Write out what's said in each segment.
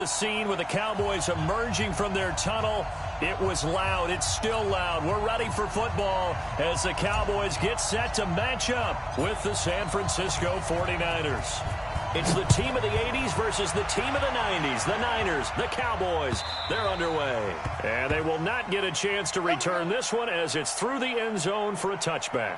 The scene with the Cowboys emerging from their tunnel. It was loud. It's still loud. We're ready for football as the Cowboys get set to match up with the San Francisco 49ers. It's the team of the 80s versus the team of the 90s. The Niners, the Cowboys, they're underway. And they will not get a chance to return this one as it's through the end zone for a touchback.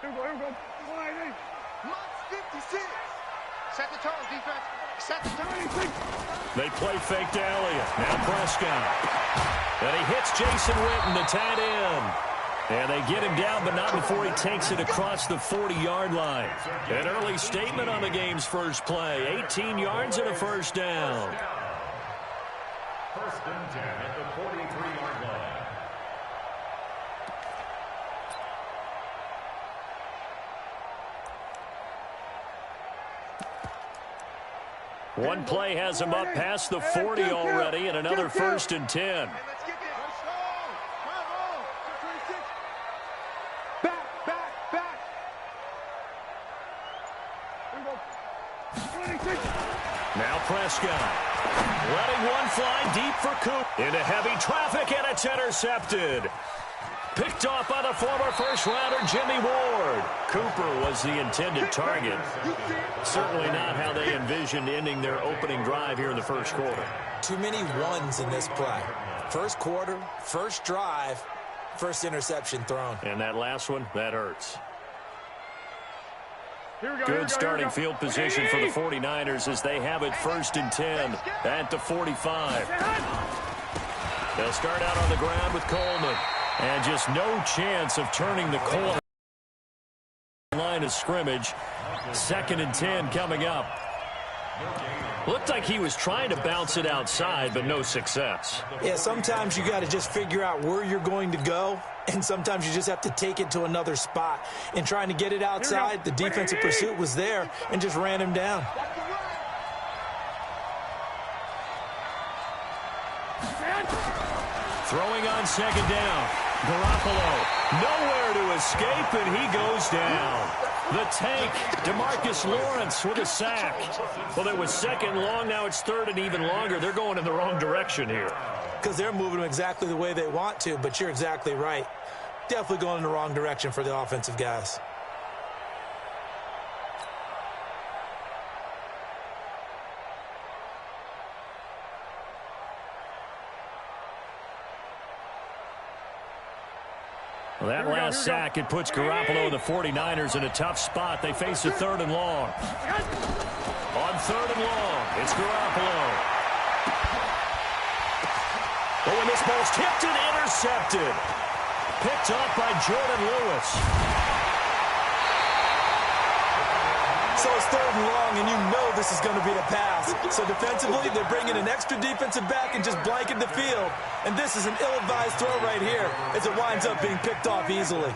Here we go. Mark 56. Set the tone, defense. Set the tone. They play fake to Elliott. Now Prescott. And he hits Jason Witten, the tight end. And they get him down, but not before he takes it across the 40-yard line. An early statement on the game's first play. 18 yards and a first down. First and 10 at the 43-yard line. One play has him up past the 40 already, and another first and 10. Now Prescott. Letting one fly deep for Coop. Into heavy traffic, and it's intercepted. Picked off by the former first-rounder Jimmy Ward. Cooper was the intended target. Certainly not how they envisioned ending their opening drive here in the first quarter. Too many ones in this play. First quarter, first drive, first interception thrown. And that last one, that hurts. Good starting field position for the 49ers as they have it first and 10 at the 45. They'll start out on the ground with Coleman. And just no chance of turning the corner. Line of scrimmage. Second and 10 coming up. Looked like he was trying to bounce it outside, but no success. Yeah, sometimes you got to just figure out where you're going to go, and sometimes you just have to take it to another spot. In trying to get it outside, the defensive pursuit was there and just ran him down. Throwing on second down. Garoppolo nowhere to escape, and he goes down. The tank, DeMarcus Lawrence with a sack. Well, it was second long. Now it's third and even longer. They're going in the wrong direction here. Because they're moving them exactly the way they want to, but you're exactly right. Definitely going in the wrong direction for the offensive guys. Well, that last sack, it puts Garoppolo and the 49ers in a tough spot. They face a third and long. On third and long, it's Garoppolo. Oh, and this ball's tipped and intercepted. Picked off by Jordan Lewis. So it's third and long, and you know this is going to be a pass. So defensively, they're bringing an extra defensive back and just blanket the field. And this is an ill-advised throw right here as it winds up being picked off easily.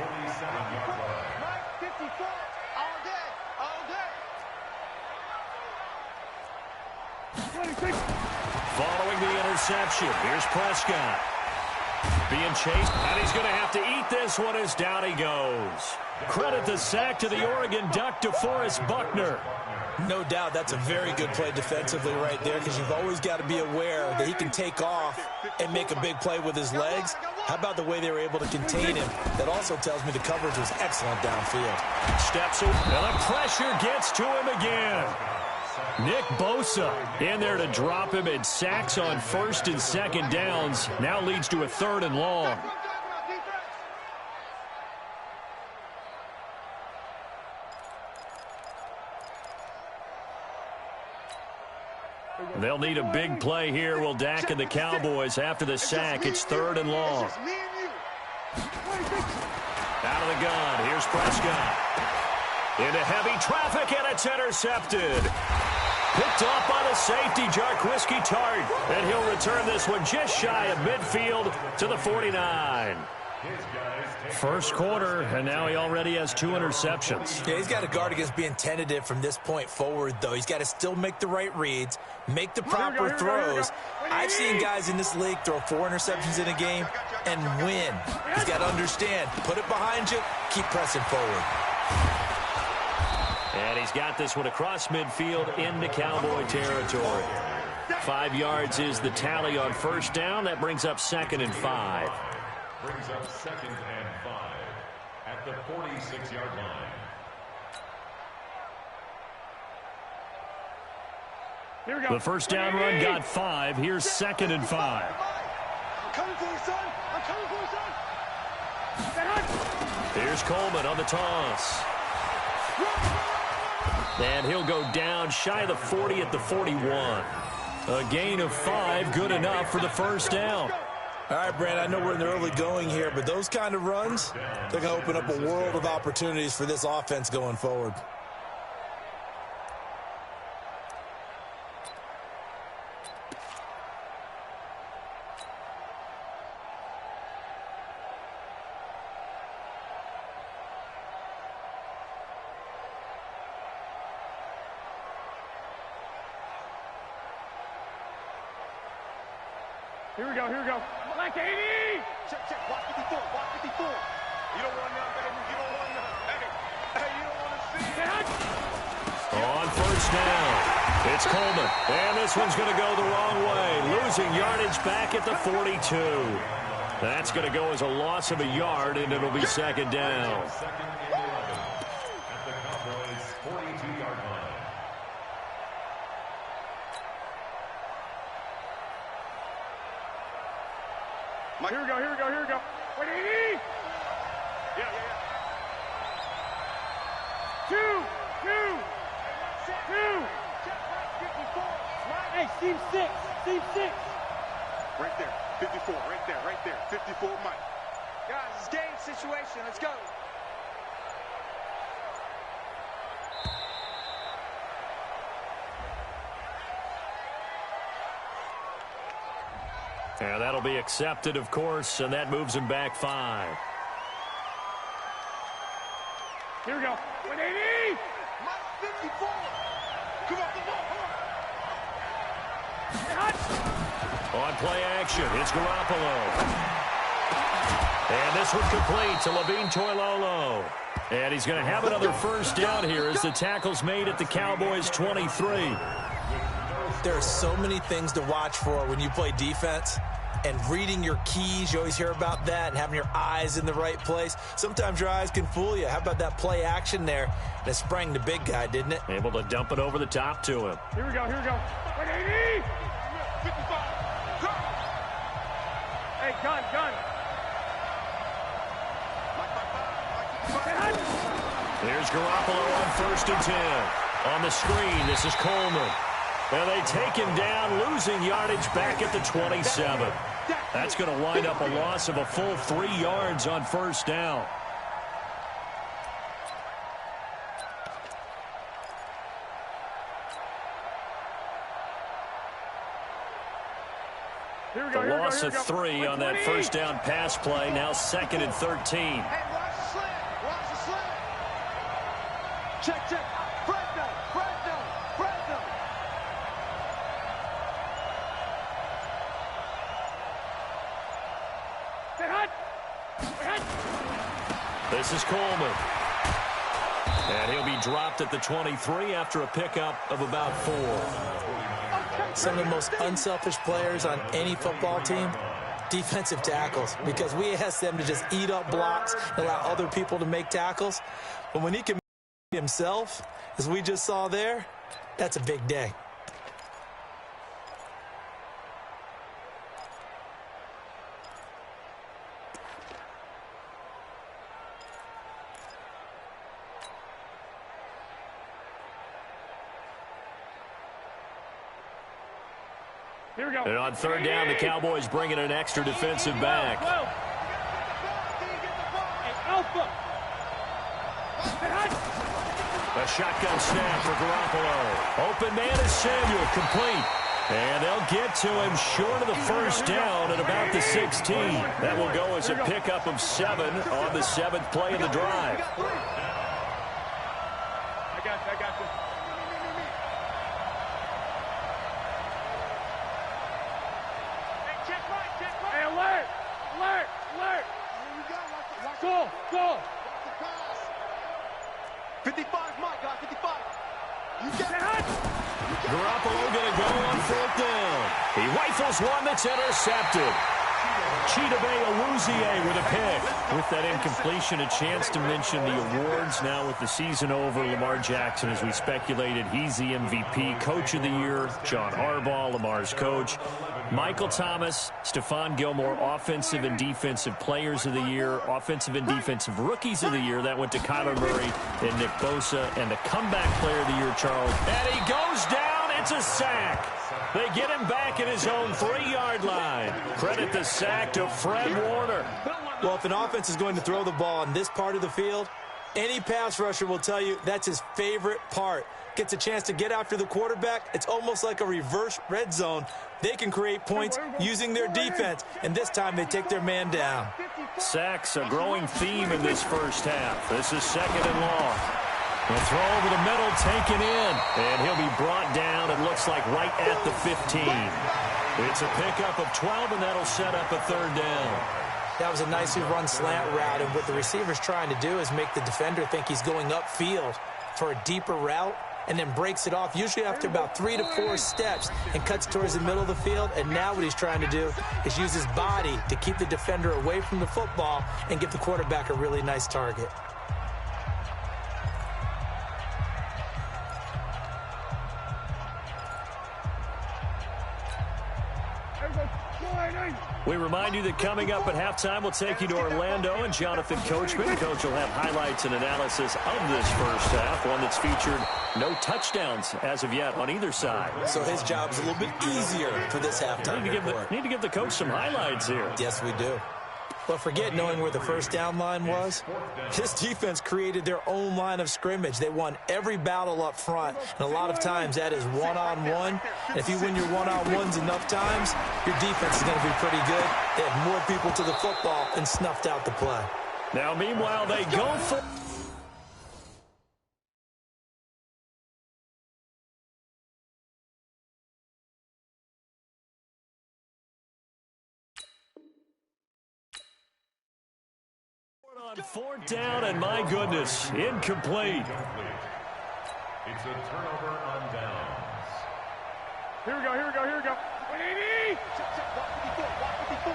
Following the interception, here's Prescott. Being chased, and he's going to have to eat this one as down he goes. Credit the sack to the Oregon Duck, DeForest Buckner. No doubt that's a very good play defensively right there, because you've always got to be aware that he can take off and make a big play with his legs. How about the way they were able to contain him? That also tells me the coverage was excellent downfield. Steps in, and the pressure gets to him again. Nick Bosa in there to drop him, and sacks on first and second downs. Now leads to a third and long. They'll need a big play here, will Dak and the Cowboys. After the sack, it's third and long. Out of the gun, Here's Prescott. Into heavy traffic, and it's intercepted. Picked off by the safety, Jarquiski Tart. And he'll return this one just shy of midfield to the 49. First quarter, and now he already has 2 interceptions. Yeah, he's got to guard against being tentative from this point forward, though. He's got to still make the right reads, make the proper throws. I've seen guys in this league throw 4 interceptions in a game and win. He's got to understand, put it behind you, keep pressing forward. And he's got this one across midfield into Cowboy territory. 5 yards is the tally on first down. That brings up 2nd and 5. Brings up 2nd and 5 at the 46-yard line. Here we go. The first down run got 5. Here's 2nd and 5. I'm coming for you, son. I'm coming for you, son. Here's Coleman on the toss. And he'll go down shy of the 40 at the 41. A gain of 5, good enough for the first down. All right, Brand, I know we're in the early going here, but those kind of runs, they're going to open up a world of opportunities for this offense going forward. Here we go, here we go. Black 80! Check, watch 54, watch 54. You don't want none, baby. You don't want none. Hey, you don't want to see it. On first down, it's Coleman. And this one's going to go the wrong way. Losing yardage back at the 42. That's going to go as a loss of a yard, and it'll be 2nd down. Second and 11 at the Cowboys' 42-yard line. Here we go, here we go, here we go. 180! Yeah. 2! Hey, seam 6! Seam 6! Right there, 54, right there. 54, Mike. Guys, it's game situation. Let's go. And that'll be accepted, of course, and that moves him back 5. Here we go. 180! Mike, 54. Come on. On play action, it's Garoppolo. And this one complete to Levine Toilolo. And he's going to have another first down here as the tackle's made at the Cowboys' 23. There are so many things to watch for when you play defense, and reading your keys, you always hear about that, and having your eyes in the right place. Sometimes your eyes can fool you. How about that play action there? And it sprang the big guy, didn't it? Able to dump it over the top to him. Here we go, 180! 55. Go. Hey, gun. Here's Garoppolo on 1st and 10. On the screen, this is Coleman. And they take him down, losing yardage back at the 27. That's going to wind up a loss of a full 3 yards on first down. A loss of 3 on that first down pass play. Now 2nd and 13. Hey, watch the slant. Check. Fresno. This is Coleman. And he'll be dropped at the 23 after a pickup of about 4. Some of the most unselfish players on any football team, defensive tackles, because we ask them to just eat up blocks and allow other people to make tackles. But when he can make himself, as we just saw there, that's a big day. Here we go. And on 3rd down, the Cowboys bring in an extra defensive back. Hey, Alpha. A shotgun snap for Garoppolo. Open man is Samuel, complete. And they'll get to him short of the first down at about the 16. That will go as a pickup of 7 on the 7th play of the drive. I got you. Hey, check right. Hey, alert. Go. 55, Mike, guys, 55. You get it. Garoppolo going to go on 4th down. He rifles one that's intercepted. Chidobe Awuzie with a pick. With that incompletion, a chance to mention the awards. Now with the season over, Lamar Jackson, as we speculated, he's the MVP, Coach of the Year. John Harbaugh, Lamar's coach. Michael Thomas, Stephon Gilmore, Offensive and Defensive Players of the Year, Offensive and Defensive Rookies of the Year. That went to Kyler Murray and Nick Bosa. And the Comeback Player of the Year, Charles. And he goes down. It's a sack. They get him back at his own 3-yard line. Credit the sack to Fred Warner. Well, if an offense is going to throw the ball in this part of the field, any pass rusher will tell you that's his favorite part. Gets a chance to get after the quarterback. It's almost like a reverse red zone. They can create points using their defense, and this time they take their man down. Sacks, a growing theme in this first half. This is 2nd and long. The throw over the middle, taken in, and he'll be brought down, it looks like, right at the 15. It's a pickup of 12, and that'll set up a 3rd down. That was a nicely run slant route, and what the receiver's trying to do is make the defender think he's going upfield for a deeper route, and then breaks it off, usually after about 3 to 4 steps, and cuts towards the middle of the field. And now what he's trying to do is use his body to keep the defender away from the football and give the quarterback a really nice target. We remind you that coming up at halftime, we'll take you to Orlando and Jonathan Coachman. Coach will have highlights and analysis of this first half, one that's featured no touchdowns as of yet on either side. So his job is a little bit easier for this halftime. Need to give the coach some highlights here. Yes, we do. But forget knowing where the first down line was. This defense created their own line of scrimmage. They won every battle up front, and a lot of times that is one-on-one. And if you win your one-on-ones enough times, your defense is going to be pretty good. They had more people to the football and snuffed out the play. Now, meanwhile, they go for... On 4th down, and my goodness, incomplete. It's a turnover on downs. Here we go. 180. Check, walk 54.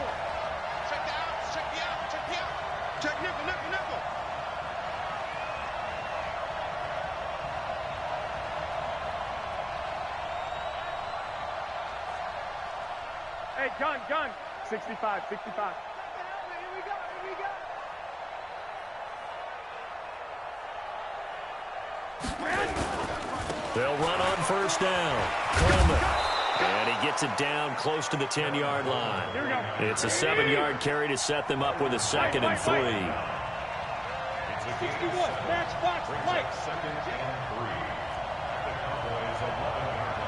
Check the out. Check nickel. Hey, gun. 65. Here we go. They'll run on 1st down. Coleman. And he gets it down close to the 10-yard line. Here we go. It's a 7-yard carry to set them up with a 2nd and 3. It's a 61. Match, brings Mike. up 2nd and 3. The Cowboys 11-yard line.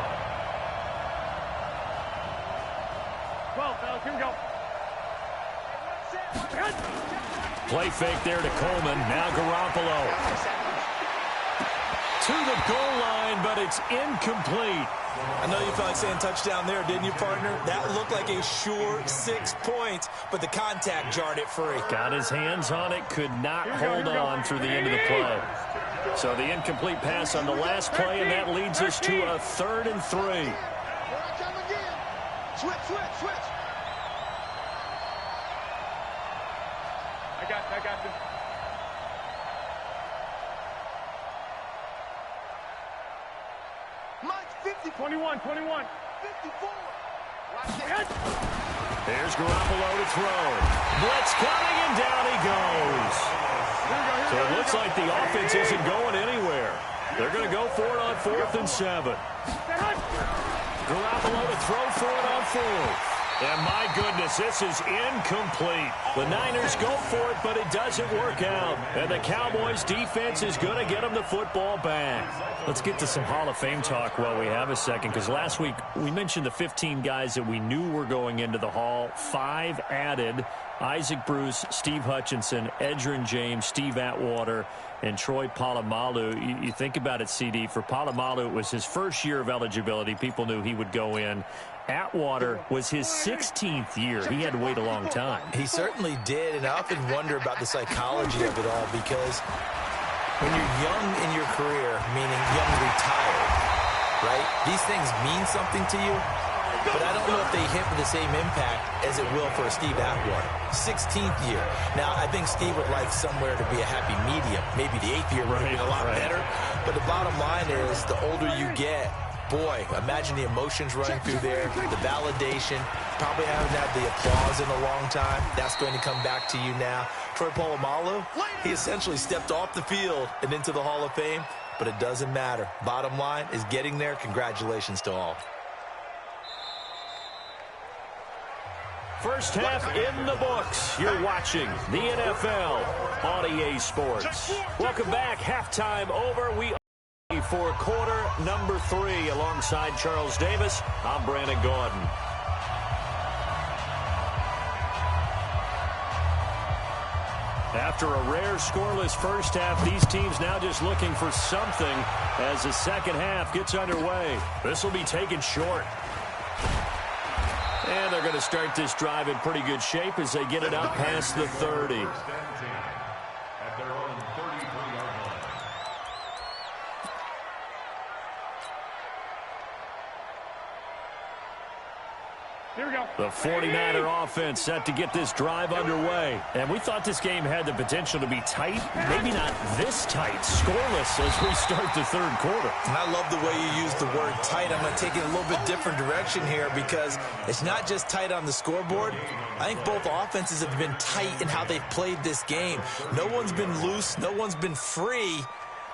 12, fellas. Here we go. Play fake there to Coleman. Now Garoppolo. To the goal line, but it's incomplete. I know you felt like saying touchdown there, didn't you, partner? That looked like a sure 6 points, but the contact jarred it free. Got his hands on it, could not hold on through the end of the play. So the incomplete pass on the last play, and that leads us to a 3rd and 3. Here I come again. Switch. I got you. Mike, 50. 21. 54. There's Garoppolo to throw. Blitz coming, and down he goes. So it looks like the offense isn't going anywhere. They're going to go for it on 4th and 7. Garoppolo to throw for it on 4th. And my goodness, this is incomplete. The Niners go for it, but it doesn't work out. And the Cowboys defense is going to get them the football back. Let's get to some Hall of Fame talk while we have a second, because last week we mentioned the 15 guys that we knew were going into the Hall. 5 added: Isaac Bruce, Steve Hutchinson, Edgerrin James, Steve Atwater, and Troy Polamalu. You think about it, CD. For Polamalu, it was his first year of eligibility. People knew he would go in. Atwater was his 16th year. He had to wait a long time. He certainly did, and I often wonder about the psychology of it all, because when you're young in your career, meaning young retired, right, these things mean something to you, but I don't know if they hit with the same impact as it will for Steve Atwater. 16th year. Now, I think Steve would like somewhere to be a happy medium. Maybe the 8th year would be a lot better, but the bottom line is the older you get, boy, imagine the emotions running through there, the validation, probably haven't had the applause in a long time. That's going to come back to you now. Troy Polamalu, he essentially stepped off the field and into the Hall of Fame, but it doesn't matter. Bottom line is getting there. Congratulations to all. First half in the books. You're watching the NFL on EA Sports. Welcome back. Halftime over. We for quarter number 3 alongside Charles Davis. I'm Brandon Gordon. After a rare scoreless first half, these teams now just looking for something as the second half gets underway. This will be taken short. And they're going to start this drive in pretty good shape as they get it up past the 30. At their own 33-yard line. Here we go. The 49er offense set to get this drive underway. And we thought this game had the potential to be tight. Maybe not this tight, scoreless as we start the third quarter. And I love the way you use the word tight. I'm going to take it a little bit different direction here, because it's not just tight on the scoreboard. I think both offenses have been tight in how they've played this game. No one's been loose. No one's been free.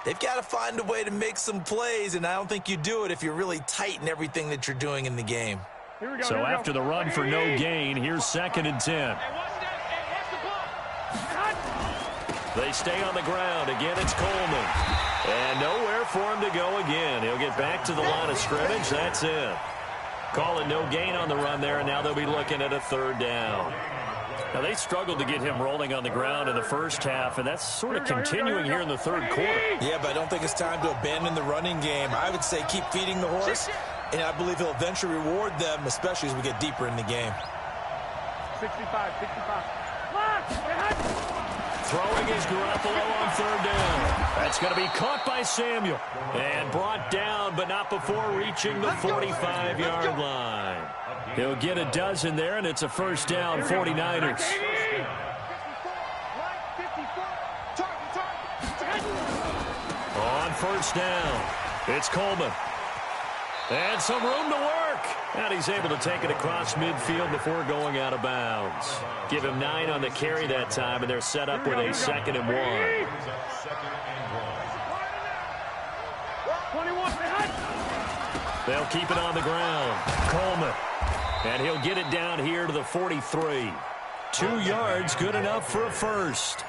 They've got to find a way to make some plays, and I don't think you do it if you're really tight in everything that you're doing in the game. So after the run for no gain, here's 2nd and 10. They stay on the ground. Again, it's Coleman. And nowhere for him to go again. He'll get back to the line of scrimmage. That's it. Call it no gain on the run there, and now they'll be looking at a 3rd down. Now, they struggled to get him rolling on the ground in the first half, and that's sort of continuing here in the third quarter. Yeah, but I don't think it's time to abandon the running game. I would say keep feeding the horse. And I believe he'll eventually reward them, especially as we get deeper in the game. 65. Throwing is Garoppolo on 3rd down. That's going to be caught by Samuel. And brought down, but not before reaching the 45-yard line. He'll get a dozen there, and it's a 1st down, 49ers. On 1st down, it's Coleman. And some room to work. And he's able to take it across midfield before going out of bounds. Give him 9 on the carry that time, and they're set up with a 2nd and 1. 21. They'll keep it on the ground. Coleman. And he'll get it down here to the 43. 2 yards, good enough for a first.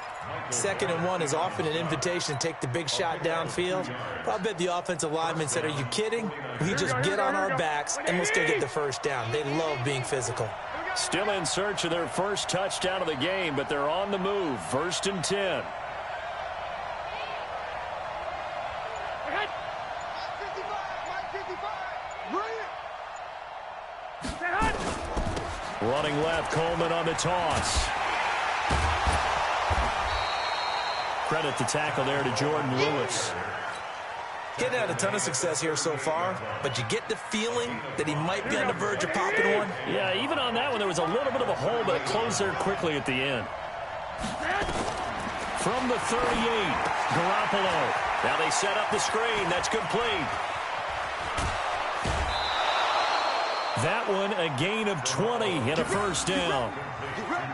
2nd and 1 is often an invitation to take the big shot downfield. But I bet the offensive linemen said, are you kidding? We just get on our backs and let's go get the 1st down. They love being physical. Still in search of their first touchdown of the game, but they're on the move. 1st and 10. Running left, Coleman on the toss. Credit the tackle there to Jordan Lewis. Getting had a ton of success here so far, but you get the feeling that he might be on the verge of popping one. Yeah, even on that one, there was a little bit of a hole, but it closed there quickly at the end. From the 38, Garoppolo. Now they set up the screen. That's complete. That one, a gain of 20 and a 1st down.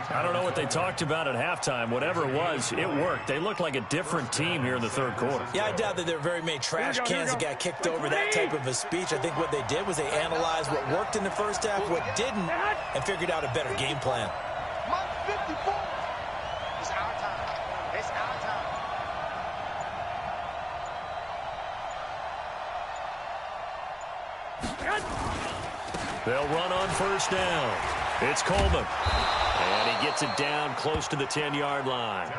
I don't know what they talked about at halftime. Whatever it was, it worked. They looked like a different team here in the third quarter. Yeah, I doubt that there were very many trash cans that got kicked over that type of a speech. I think what they did was they analyzed what worked in the first half, what didn't, and figured out a better game plan. It's our time. It's our time. They'll run on first down. It's Coleman. And he gets it down close to the 10-yard line.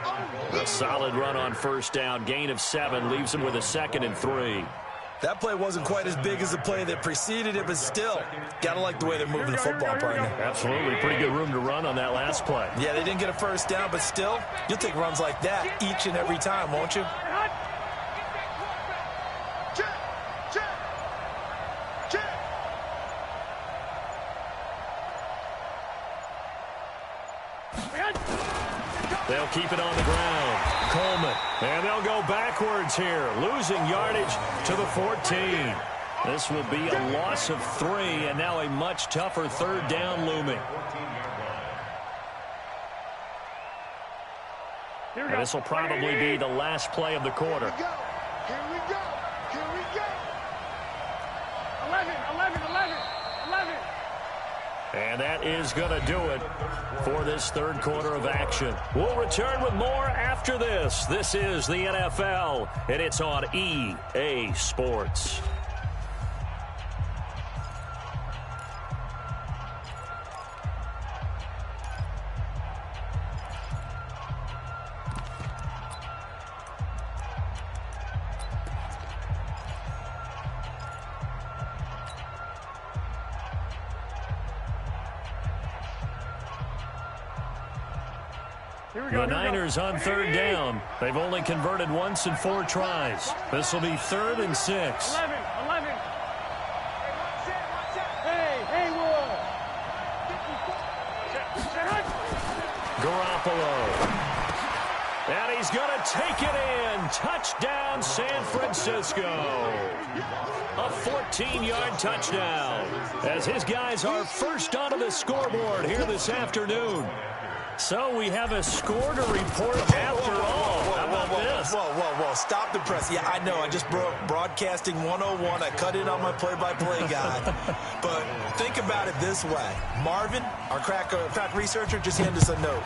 A solid run on first down. Gain of 7 leaves him with a 2nd and 3. That play wasn't quite as big as the play that preceded it, but still, gotta like the way they're moving the football, partner. Absolutely. Pretty good room to run on that last play. Yeah, they didn't get a first down, but still, you'll take runs like that each and every time, won't you? They'll keep it on the ground. Coleman. And they'll go backwards here, losing yardage to the 14. This will be a loss of 3, and now a much tougher third down looming. And this will probably be the last play of the quarter. Here we go. Here we go. 11. And that is going to do it for this third quarter of action. We'll return with more after this. This is the NFL, and it's on EA Sports. The Niners on third down. They've only converted once in 4 tries. This will be 3rd and 6. 11. Hey, Wood. Garoppolo. And he's going to take it in. Touchdown, San Francisco. A 14-yard touchdown as his guys are first onto the scoreboard here this afternoon. So we have a score to report after all. How about this? Whoa. Stop the press. Yeah, I know. I just broke broadcasting 101. I cut in on my play-by-play guy. But think about it this way. Marvin, our crack researcher, just handed us a note.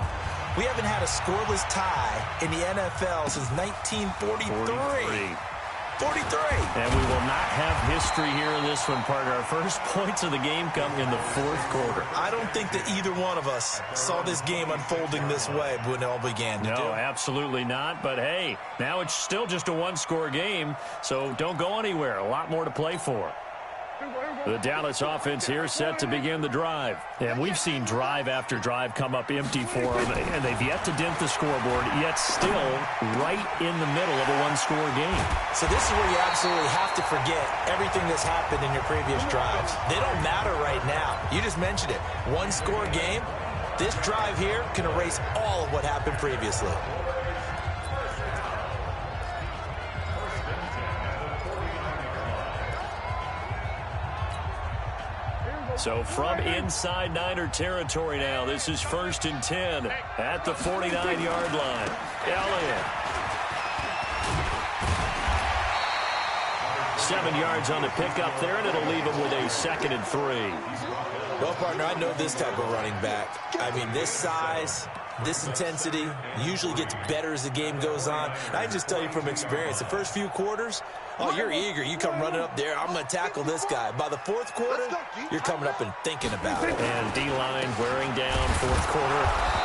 We haven't had a scoreless tie in the NFL since 1943. 43. And we will not have history here in this one, partner. Our first points of the game come in the 4th quarter. I don't think that either one of us saw this game unfolding this way when it all began. No, absolutely not. But, hey, now it's still just a 1-score game, so don't go anywhere. A lot more to play for. The Dallas offense here set to begin the drive. And we've seen drive after drive come up empty for them, and they've yet to dent the scoreboard, yet still right in the middle of a 1-score game. So this is where you absolutely have to forget everything that's happened in your previous drives. They don't matter right now. You just mentioned it. 1-score game. This drive here can erase all of what happened previously. So from inside Niner territory now, this is 1st and 10 at the 49-yard line. Elliott. 7 yards on the pickup there, and it'll leave him with a 2nd and 3. Well, partner, I know this type of running back. I mean, this size, this intensity usually gets better as the game goes on. And I can just tell you from experience, the first few quarters, oh, you're eager. You come running up there. I'm going to tackle this guy. By the 4th quarter, you're coming up and thinking about it. And D-line wearing down 4th quarter.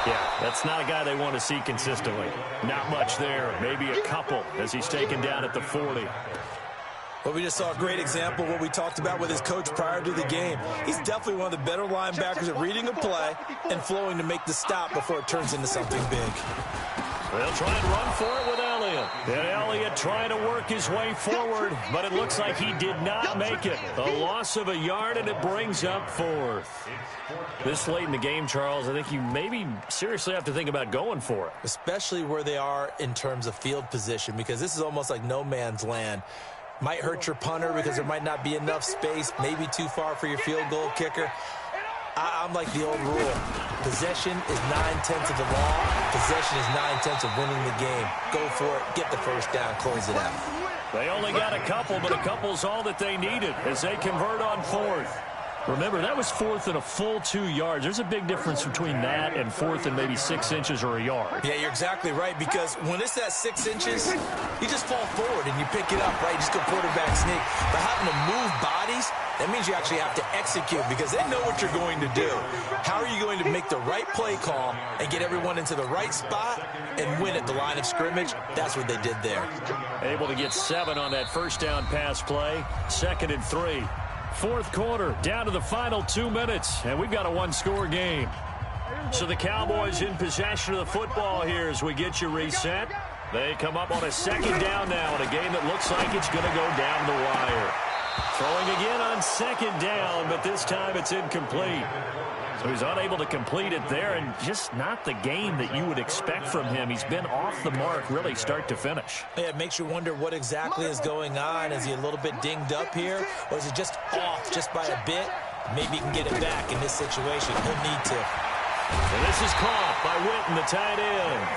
Yeah, that's not a guy they want to see consistently. Not much there. Maybe a couple as he's taken down at the 40. Well, we just saw a great example of what we talked about with his coach prior to the game. He's definitely one of the better linebackers at reading a play and flowing to make the stop before it turns into something big. They'll try and run for it with Elliott. And Elliott trying to work his way forward, but it looks like he did not make it. A loss of a yard, and it brings up 4th. This late in the game, Charles, I think you maybe seriously have to think about going for it. Especially where they are in terms of field position, because this is almost like no man's land. Might hurt your punter because there might not be enough space, maybe too far for your field goal kicker. I'm like the old rule. Possession is 9/10 of the law. Possession is 9/10 of winning the game. Go for it. Get the first down. Close it out. They only got a couple, but a couple's all that they needed as they convert on fourth. Remember, that was fourth and a full 2 yards. There's a big difference between that and fourth and maybe 6 inches or a yard. Yeah, you're exactly right, because when it's that 6 inches, you just fall forward and you pick it up, right? You just go quarterback sneak. But having to move bodies, that means you actually have to execute because they know what you're going to do. How are you going to make the right play call and get everyone into the right spot and win at the line of scrimmage? That's what they did there. Able to get 7 on that first down pass play. 2nd and 3. Fourth quarter, down to the final 2 minutes, and we've got a one-score game. So the Cowboys in possession of the football here as we get you reset. They come up on a 2nd down now in a game that looks like it's going to go down the wire. Throwing again on 2nd down, but this time it's incomplete. So he's unable to complete it there, and just not the game that you would expect from him. He's been off the mark, really, start to finish. Yeah, it makes you wonder what exactly is going on. Is he a little bit dinged up here, or is he just off just by a bit? Maybe he can get it back in this situation. He'll need to. And this is caught by Witten, the tight end.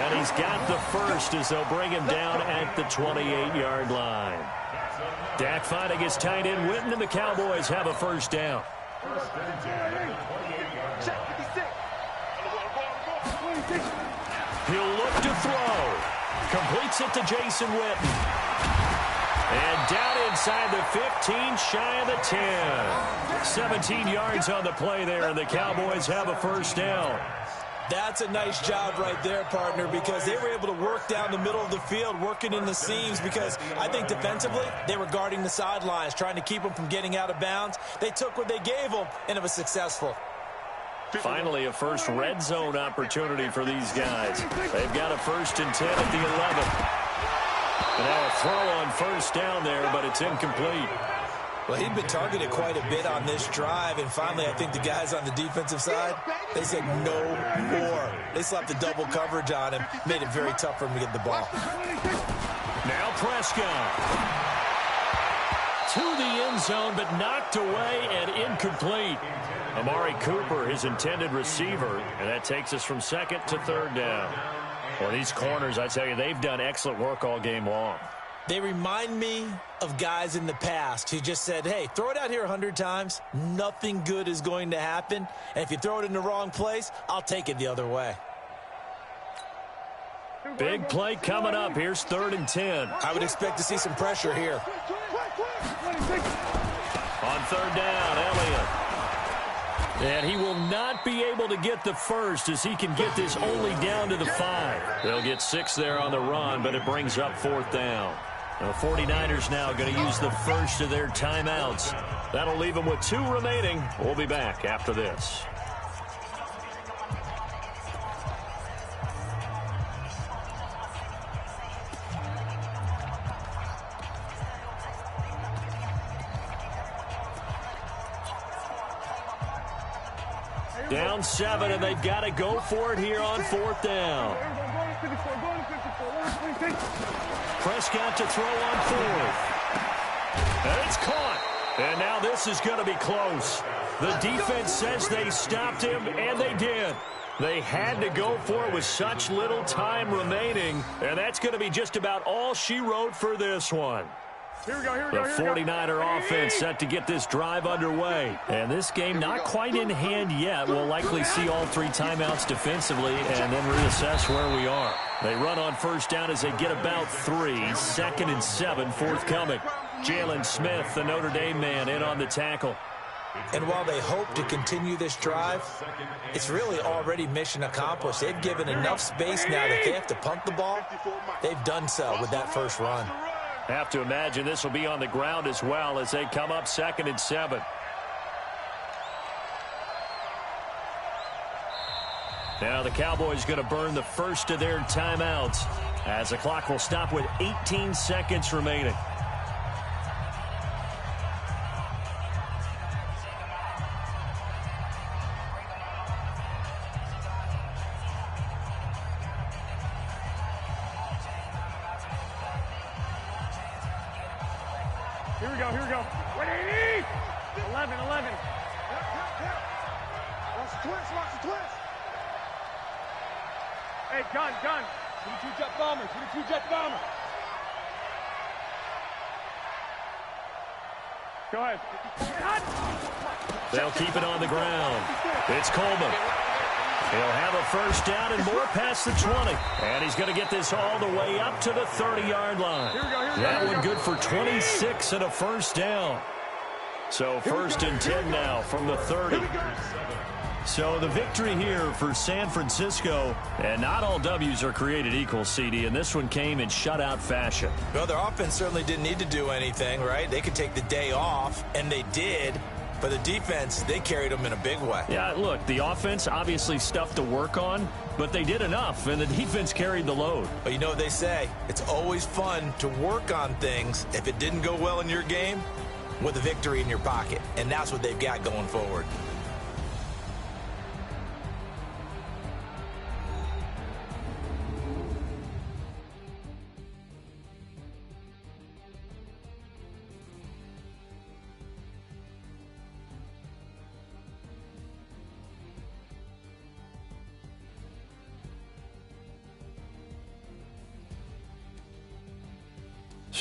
And he's got the first as they'll bring him down at the 28-yard line. Dak finding his tight end Witten, and the Cowboys have a first down. He'll look to throw. Completes it to Jason Witten. And down inside the 15, shy of the 10. 17 yards on the play there, and the Cowboys have a first down. That's a nice job right there, partner, because they were able to work down the middle of the field, working in the seams, because I think defensively they were guarding the sidelines, trying to keep them from getting out of bounds. They took what they gave them, and it was successful. Finally, a first red zone opportunity for these guys. They've got a 1st and 10 at the 11. And now a throw on first down there, but it's incomplete. Well, he'd been targeted quite a bit on this drive, and finally I think the guys on the defensive side, they said no more. They slapped the double coverage on him, made it very tough for him to get the ball. Now Prescott. To the end zone, but knocked away and incomplete. Amari Cooper, his intended receiver, and that takes us from 2nd to 3rd down. Well, these corners, I tell you, they've done excellent work all game long. They remind me of guys in the past who just said, hey, throw it out here 100 times. Nothing good is going to happen. And if you throw it in the wrong place, I'll take it the other way. Big play coming up. Here's 3rd and 10. I would expect to see some pressure here. On 3rd down, Elliott. And he will not be able to get the first as he can get this only down to the 5. They'll get 6 there on the run, but it brings up 4th down. The 49ers now going to use the first of their timeouts. That'll leave them with 2 remaining. We'll be back after this. Down 7, and they've got to go for it here on 4th down. Prescott to throw on 4th. And it's caught. And now this is going to be close. The defense says they stopped him, and they did. They had to go for it with such little time remaining, and that's going to be just about all she wrote for this one. Here we go, The 49er offense set to get this drive underway. And this game not quite in hand yet. We'll likely see all 3 timeouts defensively and then reassess where we are. They run on 1st down as they get about 3. 2nd and 7 forthcoming. Jalen Smith, the Notre Dame man, in on the tackle. And while they hope to continue this drive, it's really already mission accomplished. They've given enough space now that they have to punt the ball. They've done so with that first run. Have to imagine this will be on the ground as well as they come up 2nd and 7. Now the Cowboys going to burn the first of their timeouts as the clock will stop with 18 seconds remaining. Here we go. 180. 11. watch the twist. Hey, gun. 22 jet bomber, 22 jet bomber. Go ahead. They'll keep it on the ground. It's Coleman. He'll have a first down and more past the 20. And he's going to get this all the way up to the 30-yard line. That one good for 26 and a first down. So first and 10 now from the 30. So the victory here for San Francisco. And not all W's are created equal, CD, and this one came in shutout fashion. Well, their offense certainly didn't need to do anything, right? They could take the day off, and they did. But the defense, they carried them in a big way. Yeah, look, the offense, obviously stuff to work on, but they did enough, and the defense carried the load. But you know what they say, it's always fun to work on things if it didn't go well in your game with a victory in your pocket, and that's what they've got going forward.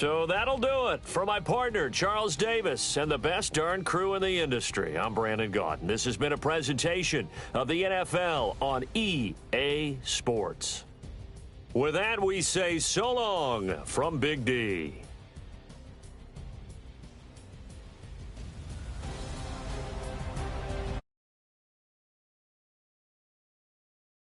So that'll do it. For my partner, Charles Davis, and the best darn crew in the industry, I'm Brandon Gaudin. This has been a presentation of the NFL on EA Sports. With that, we say so long from Big D.